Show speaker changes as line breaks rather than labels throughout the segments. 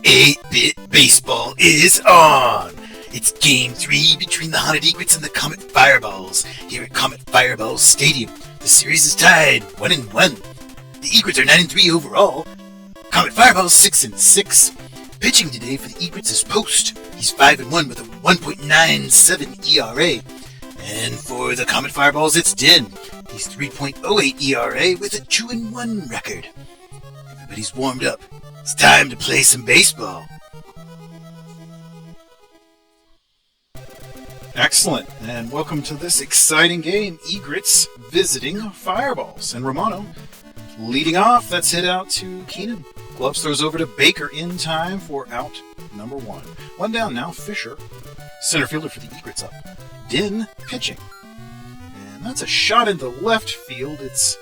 8-Bit Baseball is on! It's Game 3 between the Haunted Egrets and the Comet Fireballs here at Comet Fireballs Stadium. The series is tied 1-1. The Egrets are 9-3 overall. Comet Fireballs 6-6. Pitching today for the Egrets is Post. He's 5-1 with a 1.97 ERA. And for the Comet Fireballs, it's Din. He's 3.08 ERA with a 2-1 record. Everybody's warmed up. It's time to play some baseball.
Excellent, and welcome to this exciting game. Egrets visiting Fireballs. And Romano leading off. That's hit out to Keenan. Gloves throws over to Baker in time for out number 1. One down now, Fisher. Center fielder for the Egrets up. Din pitching. And that's a shot into left field. It's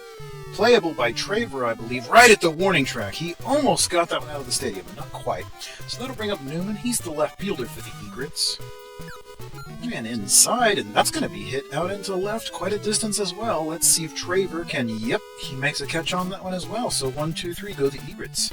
playable by Traver, I believe, right at the warning track. He almost got that one out of the stadium, but not quite. So that'll bring up Newman. He's the left fielder for the Egrets. And inside, and that's going to be hit out into left quite a distance as well. Let's see if Traver can, yep, he makes a catch on that one as well. So 1, 2, 3 go the Egrets.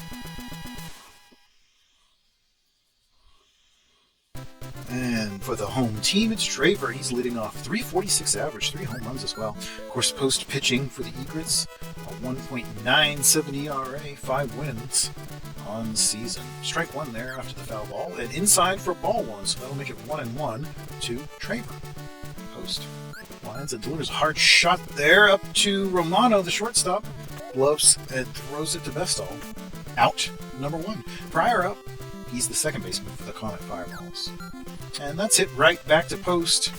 And for the home team, it's Traver. He's leading off. 346 average, 3 home runs as well. Of course, post pitching for the Egrets, a 1.97 ERA, 5 wins on the season. Strike 1 there after the foul ball. And inside for ball 1, so that'll make it 1-1 to Traver. Post lines and delivers a hard shot there up to Romano, the shortstop. Gloves and throws it to Bestall. Out, number 1. Pryor up. He's the second baseman for the Comet Fireballs. And that's hit right back to Post.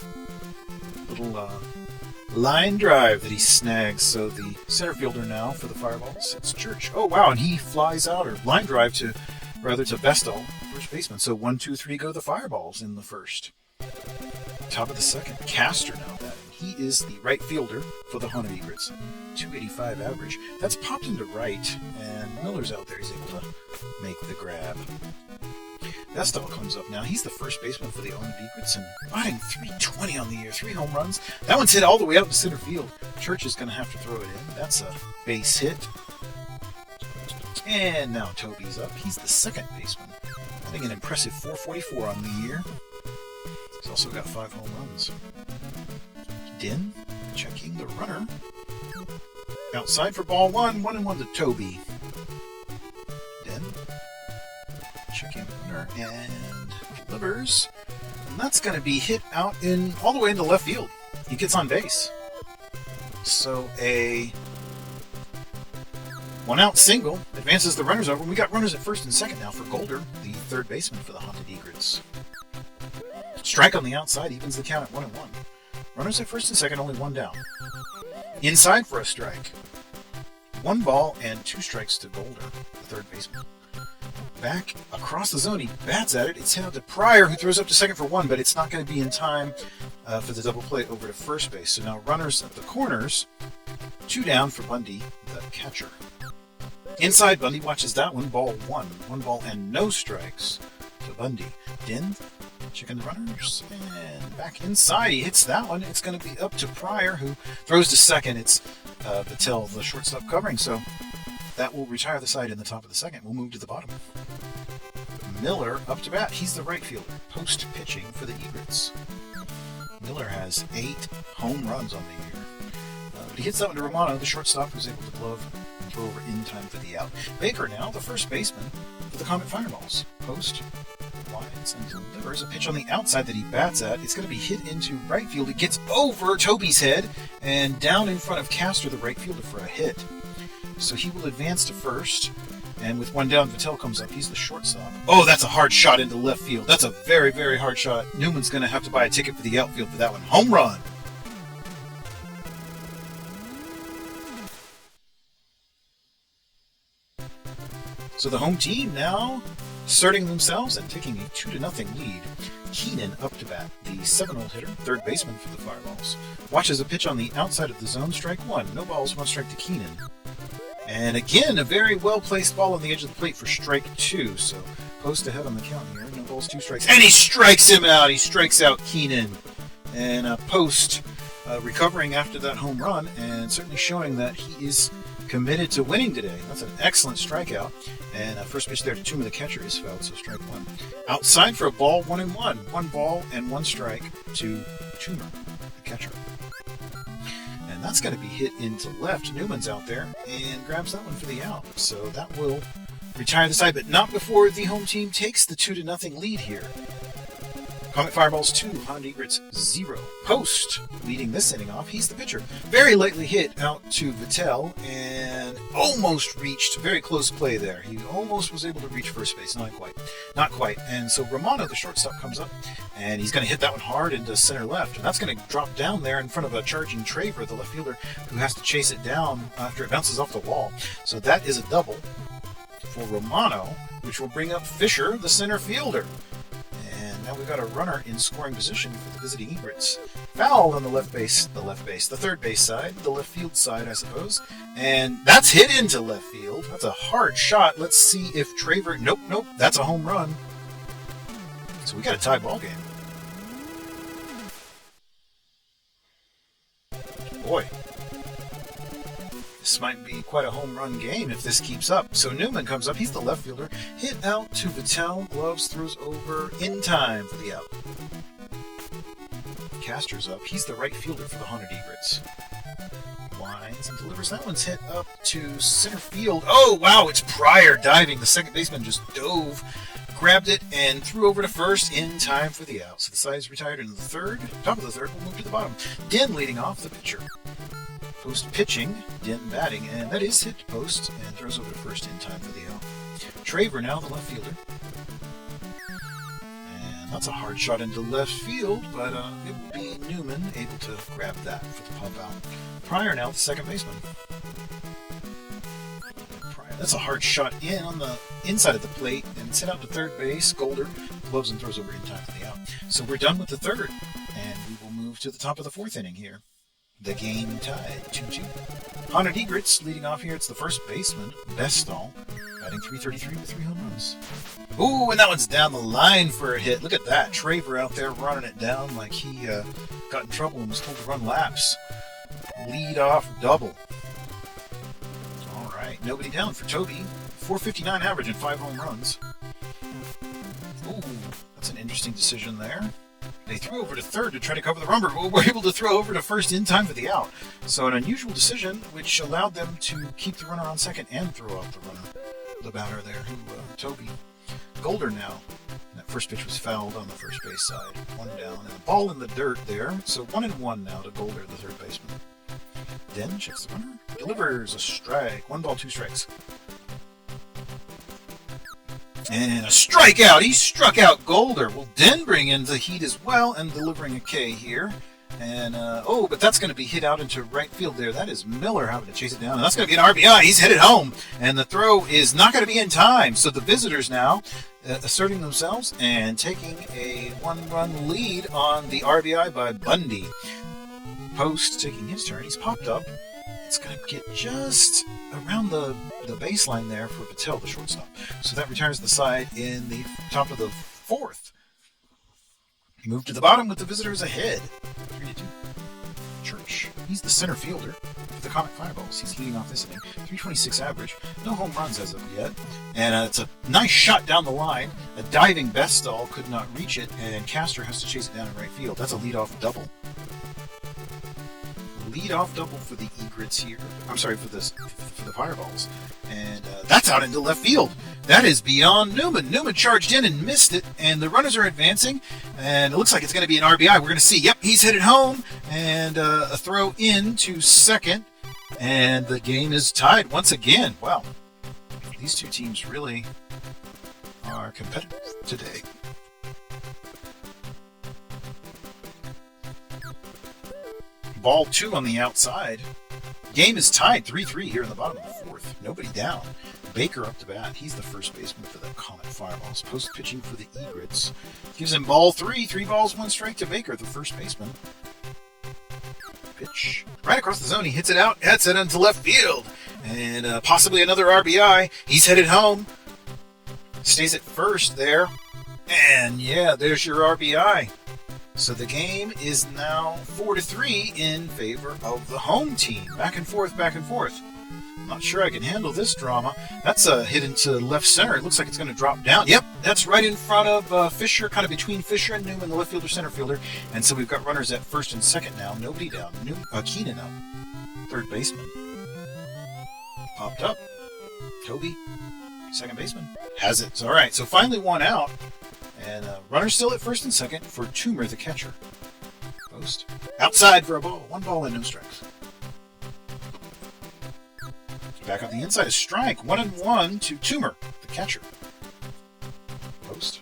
Little line drive that he snags. So the center fielder now for the Fireballs, it's Church. Oh, wow, and he flies out, or line drive to Bestall, first baseman. So 1, 2, 3 go the Fireballs in the first. Top of the second, Castor now batting. He is the right fielder for the Haunted Egrets. 285 average. That's popped into right, and Miller's out there. He's able to make the grab. Bestall comes up now. He's the first baseman for the Haunted Egrets, and batting 320 on the year, 3 home runs. That one's hit all the way out to center field. Church is going to have to throw it in. That's a base hit. And now Toby's up. He's the second baseman. Batting an impressive 444 on the year. He's also got 5 home runs. Din checking the runner. Outside for ball 1, 1-1 to Toby. Din checking the runner and delivers. And that's going to be hit out in all the way into left field. He gets on base. So a 1-out single advances the runners over. And we got runners at first and second now for Golder, the third baseman for the Haunted Egrets. Strike on the outside evens the count at 1-1. Runners at first and second, only 1 down. Inside for a strike. 1 ball and 2 strikes to Golder, the third baseman. Back across the zone, he bats at it. It's hit out to Pryor, who throws up to second for 1, but it's not going to be in time for the double play over to first base. So now runners at the corners, 2 down for Bundy, the catcher. Inside, Bundy watches that one, ball 1. 1 ball and no strikes to Bundy. Din checking the runners, and back inside, he hits that one. It's going to be up to Pryor, who throws to second. It's Patel, the shortstop, covering, so that will retire the side in the top of the second. We'll move to the bottom. Miller up to bat. He's the right fielder, post pitching for the Egrets. Miller has 8 home runs on the year. But he hits that one to Romano, the shortstop, who's able to glove and throw over in time for the out. Baker now, the first baseman for the Comet Fireballs. Post lines and delivers a pitch on the outside that he bats at. It's going to be hit into right field. It gets over Toby's head and down in front of Castor, the right fielder, for a hit. So he will advance to first. And with 1 down, Patel comes up. He's the shortstop. Oh, that's a hard shot into left field. That's a very, very hard shot. Newman's going to have to buy a ticket for the outfield for that one. Home run. So the home team now asserting themselves and taking a 2-0 lead. Keenan up to bat, the 7-hole hitter, third baseman for the Fireballs. Watches a pitch on the outside of the zone, strike 1. No balls, 1 strike to Keenan. And again, a very well-placed ball on the edge of the plate for strike 2. So post ahead on the count here. No balls, 2 strikes. And he strikes him out. He strikes out Keenan. And Post recovering after that home run and certainly showing that he is committed to winning today. That's an excellent strikeout. And first pitch there to Tuma, the catcher, is fouled, so strike one. Outside for a ball, 1-1. 1 ball and 1 strike to Tuma, the catcher. And that's going to be hit into left. Newman's out there and grabs that one for the out. So that will retire the side, but not before the home team takes the 2-0 lead here. Comet Fireballs 2, Honda Egrets 0. Post leading this inning off. He's the pitcher. Very lightly hit out to Vittel and almost reached. Very close play there. He almost was able to reach first base. Not quite. Not quite. And so Romano, the shortstop, comes up and he's going to hit that one hard into center left. And that's going to drop down there in front of a charging Traver, the left fielder, who has to chase it down after it bounces off the wall. So that is a double for Romano, which will bring up Fisher, the center fielder. Now we've got a runner in scoring position for the visiting Egrets. Foul on the third base side, the left field side, I suppose. And that's hit into left field. That's a hard shot. Let's see if Traver... Nope, that's a home run. So we got a tie ball game. Boy. This might be quite a home run game if this keeps up. So Newman comes up. He's the left fielder. Hit out to Vittel. Gloves, throws over in time for the out. Castor's up. He's the right fielder for the Haunted Egrets. Lines and delivers. That one's hit up to center field. Oh, wow, it's Pryor diving. The second baseman just dove, grabbed it, and threw over to first in time for the out. So the side's retired into the third. Top of the third, we'll move to the bottom. Den leading off, the pitcher. Post pitching, Denton batting, and that is hit to post and throws over to first in time for the out. Traver now, the left fielder. And that's a hard shot into left field, but it will be Newman able to grab that for the pump out. Pryor now, the second baseman. Pryor, that's a hard shot in on the inside of the plate, and it's hit out to third base. Golder gloves and throws over in time for the out. So we're done with the third, and we will move to the top of the fourth inning here. The game tied 2-2. Haunted Egrets leading off here. It's the first baseman, Bestall, batting .333 with 3 home runs. Ooh, and that one's down the line for a hit. Look at that. Traver out there running it down like he got in trouble and was told to run laps. Lead off double. All right, nobody down for Toby. .459 average and 5 home runs. Ooh, that's an interesting decision there. They threw over to third to try to cover the run, but were able to throw over to first in time for the out. So an unusual decision, which allowed them to keep the runner on second and throw out the runner, the batter there, Toby. Golder now. That first pitch was fouled on the first base side. 1 down, and a ball in the dirt there. So 1-1 now to Golder, the third baseman. Den checks the runner, delivers a strike. 1 ball, 2 strikes. And a strikeout. He struck out Golder. Will Den bring in the heat as well and delivering a K here. And, but that's going to be hit out into right field there. That is Miller having to chase it down. And that's going to be an RBI. He's headed home. And the throw is not going to be in time. So the visitors now asserting themselves and taking a 1-run lead on the RBI by Bundy. Post taking his turn. He's popped up. It's going to get just around the baseline there for Patel, the shortstop. So that retires the side in the top of the fourth. Move to the bottom with the visitors ahead. 3-2. Church. He's the center fielder for the Comet Fireballs. He's leading off this inning. .326 average. No home runs as of yet. And it's a nice shot down the line. A diving Bestall could not reach it, and Castor has to chase it down in right field. That's a leadoff double. Lead-off double for the Egrets here. I'm sorry, for the Fireballs. And that's out into left field. That is beyond Newman. Newman charged in and missed it, and the runners are advancing, and it looks like it's going to be an RBI. We're going to see. Yep, he's headed home, and a throw in to second, and the game is tied once again. Wow. These two teams really are competitive today. Ball 2 on the outside. Game is tied 3-3 here in the bottom of the fourth. Nobody down. Baker up to bat. He's the first baseman for the Comet Fireballs. Post pitching for the Egrets. Gives him ball 3. 3 balls, 1 strike to Baker, the first baseman. Pitch. Right across the zone. He hits it out. That's it into left field. And possibly another RBI. He's headed home. Stays at first there. And yeah, there's your RBI. So the game is now 4-3 in favor of the home team. Back and forth, back and forth. Not sure I can handle this drama. That's a hit into left center. It looks like it's going to drop down. Yep, that's right in front of Fisher, kind of between Fisher and Newman, the left fielder, center fielder. And so we've got runners at first and second now. Nobody down. Keenan up. Third baseman. Popped up. Toby, second baseman. Has it. All right, so finally one out. And runner still at first and second for Toomer, the catcher. Post. Outside for a ball. 1 ball and no strikes. Back up the inside, a strike. 1-1 to Toomer, the catcher. Post.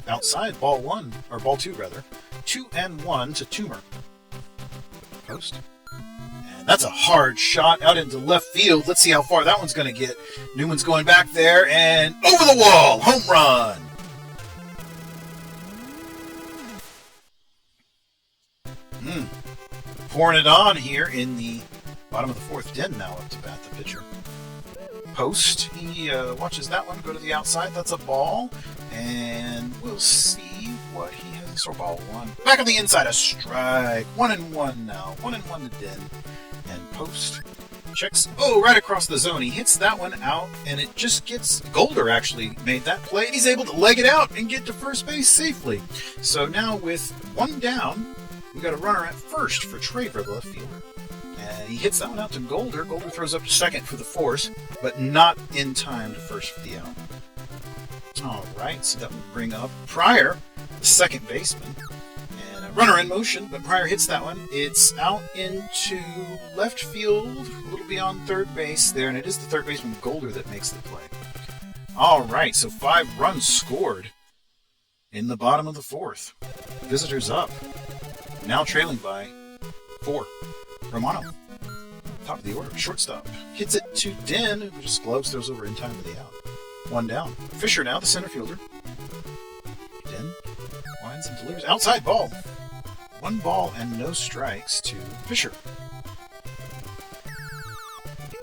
Outside, ball 1, or ball 2 rather. 2-1 to Toomer. Post. And that's a hard shot out into left field. Let's see how far that one's going to get. Newman's going back there and over the wall. Home run. Pouring it on here in the bottom of the 4th. Den now up to bat, the pitcher. Post. He watches that one go to the outside. That's a ball. And we'll see what he has in store. Ball 1. Back on the inside, a strike. 1-1 now. 1-1 to Den. And Post. Checks. Oh, right across the zone. He hits that one out, and it just gets... Golder actually made that play, and he's able to leg it out and get to first base safely. So now with 1 down, we got a runner at first for Traver, the left fielder. And he hits that one out to Golder. Golder throws up to second for the force, but not in time to first for the out. All right, so that will bring up Pryor, the second baseman. And a runner in motion, but Pryor hits that one. It's out into left field, a little beyond third base there, and it is the third baseman, Golder, that makes the play. All right, so 5 runs scored in the bottom of the 4th. Visitors up, now trailing by 4. Romano, top of the order, shortstop. Hits it to Den, who just gloves, throws over in time for the out. 1 down. Fisher now, the center fielder. Den winds and delivers. Outside ball. 1 ball and no strikes to Fisher.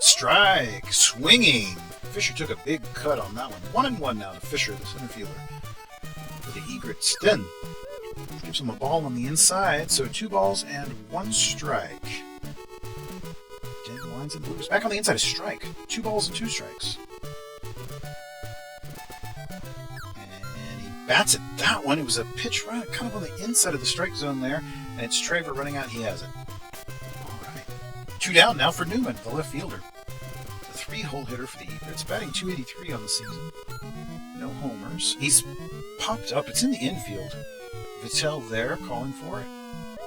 Strike. Swinging. Fisher took a big cut on that one. 1-1 now to Fisher, the center fielder. For the Egrets. Den gives him a ball on the inside, so 2 balls and 1 strike. Den winds and delivers. Back on the inside, a strike. 2 balls and 2 strikes. And he bats at that one. It was a pitch right kind of on the inside of the strike zone there, and it's Traver running out. He has it. All right. 2 down now for Newman, the left fielder. The 3-hole hitter for the Egrets, batting .283 on the season. No homers. He's popped up. It's in the infield. Vittel there, calling for it.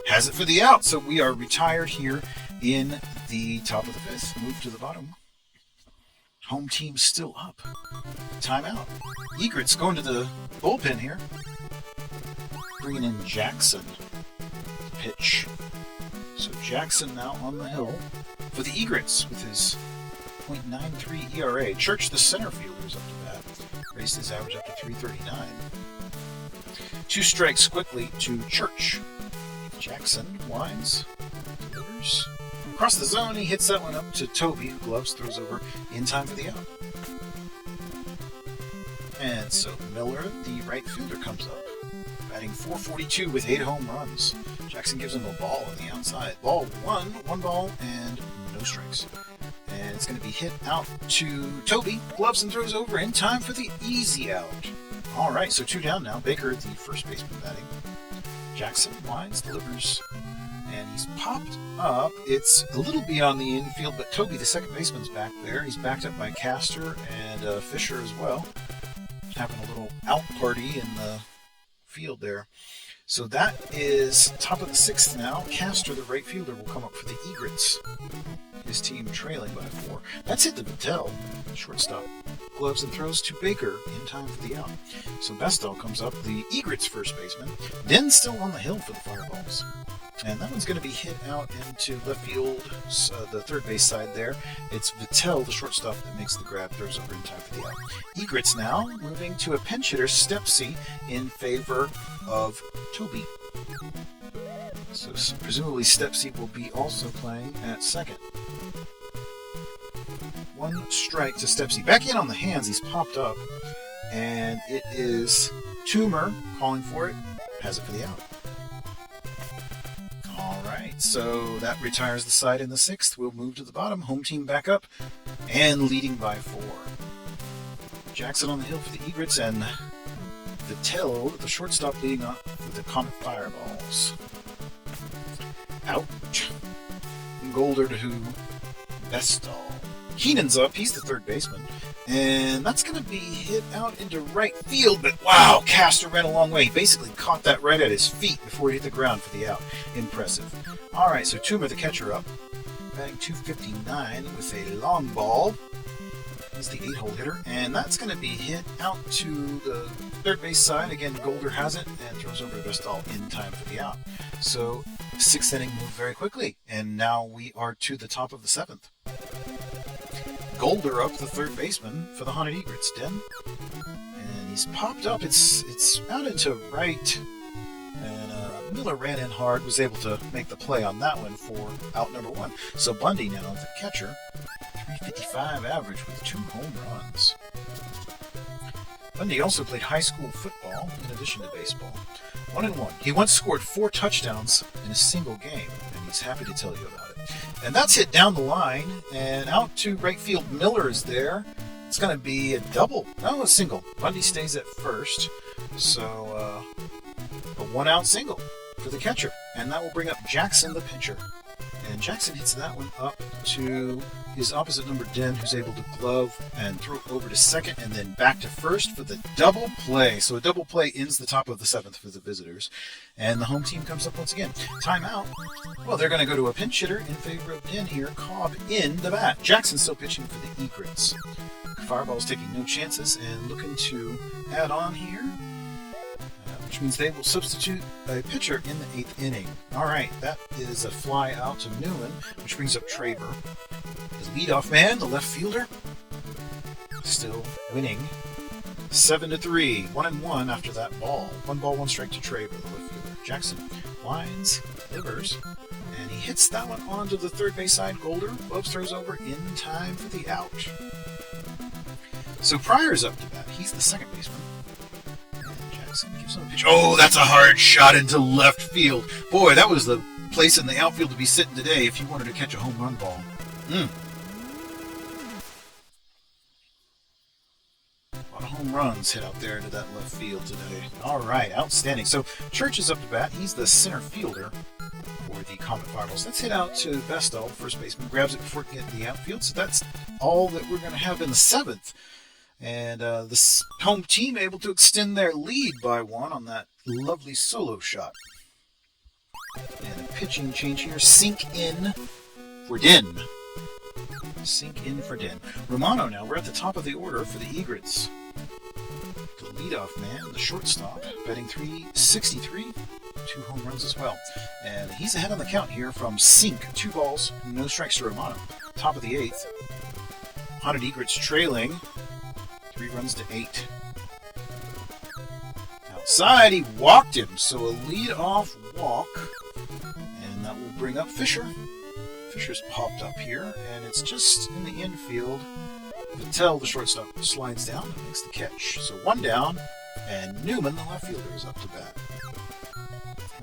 Has it for the out, so we are retired here in the top of the 5th. Move to the bottom. Home team still up. Timeout. Egrets going to the bullpen here. Bringing in Jackson. Pitch. So Jackson now on the hill for the Egrets with his .93 ERA. Church, the center fielder, is up to bat. Raised his average up to 339. 2 strikes quickly to Church. Jackson winds, delivers. Across the zone, he hits that one up to Toby, who gloves, throws over in time for the out. And so Miller, the right fielder, comes up, batting .442 with 8 home runs. Jackson gives him a ball on the outside. Ball 1 ball and no strikes. And it's going to be hit out to Toby, gloves and throws over in time for the easy out. All right, so 2 down now. Baker, the first baseman, batting. Jackson winds, delivers, and he's popped up. It's a little beyond the infield, but Toby, the second baseman's back there. He's backed up by Castor and Fisher as well. Having a little out party in the field there. So that is top of the 6th now. Castor, the right fielder, will come up for the Egrets. His team trailing by 4. That's hit to Vittel, shortstop. Gloves and throws to Baker in time for the out. So Bestel comes up, the Egrets first baseman. Den still on the hill for the Fireballs. And that one's going to be hit out into left field, the third base side there. It's Vittel, the shortstop, that makes the grab, throws over in time for the out. Egrets now moving to a pinch hitter, Stepsy, in favor of Toby. So presumably Stepsy will be also playing at second. 1 strike to Stepsy. Back in on the hands, he's popped up. And it is Toomer calling for it. Has it for the out. All right. so that retires the side in the 6th. We'll move to the bottom. Home team back up and leading by 4. Jackson on the hill for the Egrets, and the shortstop leading up for the Comet Fireballs. Ouch. Golder to Bestall. Keenan's up. He's the third baseman. And that's going to be hit out into right field, but wow, Castor ran a long way. He basically caught that right at his feet before he hit the ground for the out. Impressive. All right, so Toomer, the catcher, up. Batting .259 with a long ball. He's the 8-hole hitter, and that's going to be hit out to the third base side. Again, Golder has it and throws over to Bestall in time for the out. So, 6th inning moved very quickly, and now we are to the top of the 7th. Golder up, the third baseman for the Haunted Egrets. Den, and he's popped up. It's out into right, and Miller ran in hard, was able to make the play on that one for out number 1. So Bundy now, the catcher, .355 average with 2 home runs. Bundy also played high school football in addition to baseball. 1-1. He once scored 4 touchdowns in a single game, and he's happy to tell you about it. And that's hit down the line and out to right field. Miller is there. It's going to be a double. No, a single. Bundy stays at first. So, a 1-out single for the catcher. And that will bring up Jackson, the pitcher. And Jackson hits that one up to his opposite number, Den, who's able to glove and throw it over to second and then back to first for the double play. So a double play ends the top of the 7th for the visitors. And the home team comes up once again. Timeout. Well, they're going to go to a pinch hitter in favor of Den here. Cobb in the bat. Jackson still pitching for the Egrets. Fireball's taking no chances and looking to add on here, which means they will substitute a pitcher in the 8th inning. All right, that is a fly out to Newman, which brings up Traver. His leadoff man, the left fielder, still winning 7-3, 1-1 after that ball. 1 ball, 1 strike to Traver, the left fielder. Jackson lines, delivers, and he hits that one onto the third base side. Golder, Loves throws over in time for the out. So Pryor's up to bat. He's the second baseman. Gives him a pitch. Oh, that's a hard shot into left field. Boy, that was the place in the outfield to be sitting today if you wanted to catch a home run ball. A lot of home runs hit out there into that left field today. All right, outstanding. So Church is up to bat. He's the center fielder for the Comet Fireballs. That's hit out to Bestall, first baseman. Grabs it before it can get in the outfield. So that's all that we're going to have in the 7th. And the home team able to extend their lead by 1 on that lovely solo shot. And a pitching change here. Sink in for Den. Sink in for Den. Romano now. We're at the top of the order for the Egrets. The leadoff man, the shortstop, batting .363. 2 home runs as well. And he's ahead on the count here from Sink. 2 balls, no strikes to Romano. Top of the 8th. Haunted Egrets trailing 3 runs to 8. Outside, he walked him, so a lead-off walk, and that will bring up Fisher. Fisher's popped up here, and it's just in the infield. Patel, the shortstop, slides down and makes the catch. So 1 down, and Newman, the left fielder, is up to bat.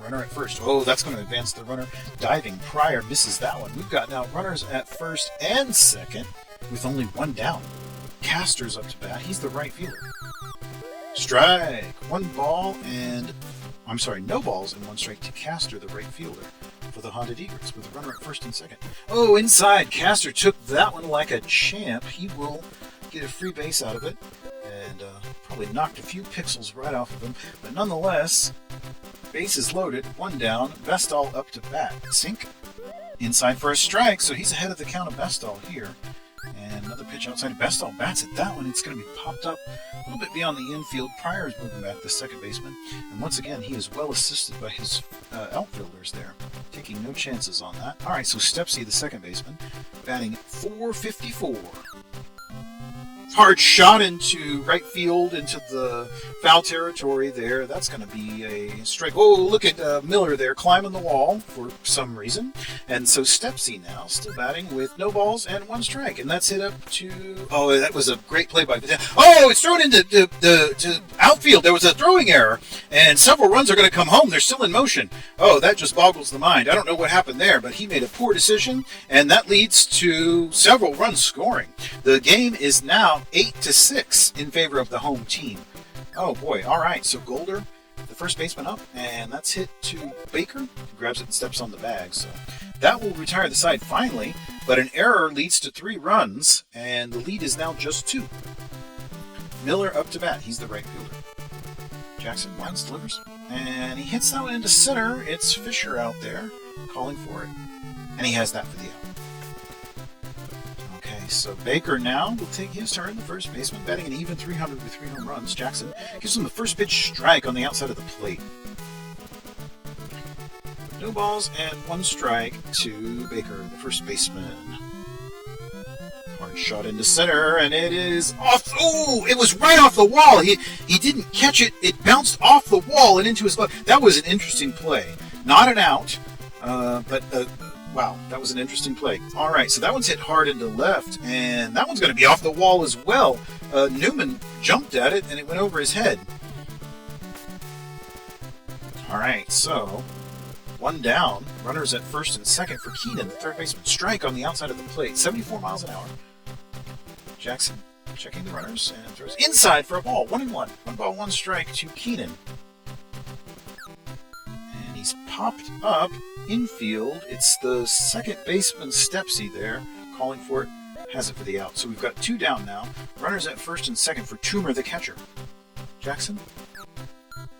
Runner at first. Oh, that's going to advance the runner. Diving. Pryor misses that one. We've got now runners at first and second with only 1 down. Castor's up to bat. He's the right fielder. Strike. 1 ball and... no balls and 1 strike to Castor, the right fielder, for the Haunted Egrets with a runner at first and second. Oh, inside. Castor took that one like a champ. He will get a free base out of it and probably knocked a few pixels right off of him. But nonetheless, base is loaded. 1 down. Bestall up to bat. Sink inside for a strike, so he's ahead of the count of Bestall here. And another pitch outside. Bestall bats at that one. It's going to be popped up a little bit beyond the infield. Pryor is moving back, the second baseman. And once again, he is well assisted by his outfielders there, taking no chances on that. All right, so Stepsy, the second baseman, batting .454. Hard shot into right field, into the foul territory there. That's going to be a strike. Oh, look at Miller there climbing the wall for some reason. And so Stepsy now still batting with no balls and 1 strike. And that's hit up to... Oh, that was a great play by Patel. Oh, it's thrown into to outfield, there was a throwing error, and several runs are going to come home. They're still in motion. Oh, that just boggles the mind. I don't know what happened there, but he made a poor decision, and that leads to several runs scoring. The game is now 8-6 in favor of the home team. Oh boy, all right, so Golder, the first baseman up, and that's hit to Baker, who grabs it and steps on the bag. So that will retire the side finally, but an error leads to 3 runs, and the lead is now just 2. Miller up to bat. He's the right fielder. Jackson winds, delivers, and he hits that one into center. It's Fisher out there calling for it, and he has that for the out. Okay, so Baker now will take his turn. The first baseman batting an even 300 with 3 home runs. Jackson gives him the first pitch strike on the outside of the plate. No balls and 1 strike to Baker, the first baseman. Hard shot into center, and it is off. Oh, it was right off the wall. He didn't catch it. It bounced off the wall and into his glove. That was an interesting play. Not an out, but wow, that was an interesting play. All right, so that one's hit hard into left, and that one's going to be off the wall as well. Newman jumped at it, and it went over his head. All right, so 1 down. Runners at first and second for Keenan, the third baseman. Strike on the outside of the plate, 74 miles an hour. Jackson checking the runners and throws inside for a ball. 1-1. 1 ball, 1 strike to Keenan. And he's popped up infield. It's the second baseman, Stepsy, there calling for it. Has it for the out. So we've got 2 down now. Runners at first and second for Toomer, the catcher. Jackson.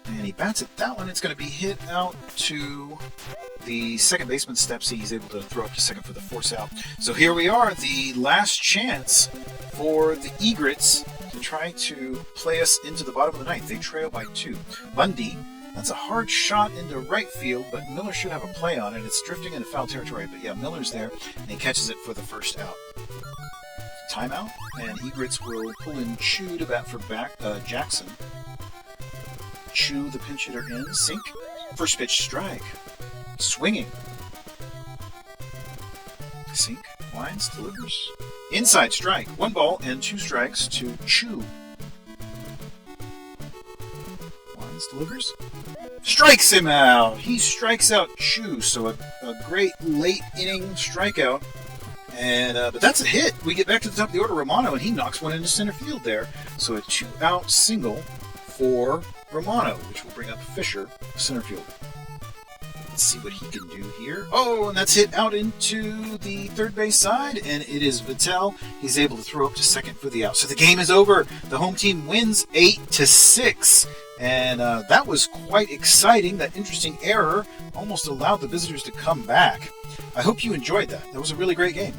And he bats at that one. It's going to be hit out to the second baseman, Stepsy. He's able to throw up to second for the force out. So here we are, the last chance for the Egrets to try to play us into the bottom of the ninth. They trail by 2. Bundy, that's a hard shot into right field, but Miller should have a play on it. It's drifting into foul territory, but yeah, Miller's there, and he catches it for the first out. Timeout, and Egrets will pull in Chu to bat for Jackson. Chu, the pinch hitter, in. Sink. First pitch strike. Swinging. Sink. Winds. Delivers. Inside strike. 1 ball and 2 strikes to Chu. Winds. Delivers. Strikes him out. He strikes out Chu. So a great late inning strikeout. And but that's a hit. We get back to the top of the order. Romano, and he knocks one into center field there. So a 2-out single for Romano, which will bring up Fisher, center fielder. Let's see what he can do here. Oh, and that's hit out into the third base side, and it is Vittel. He's able to throw up to second for the out. So the game is over. The home team wins 8-6, and that was quite exciting. That interesting error almost allowed the visitors to come back. I hope you enjoyed that. That was a really great game.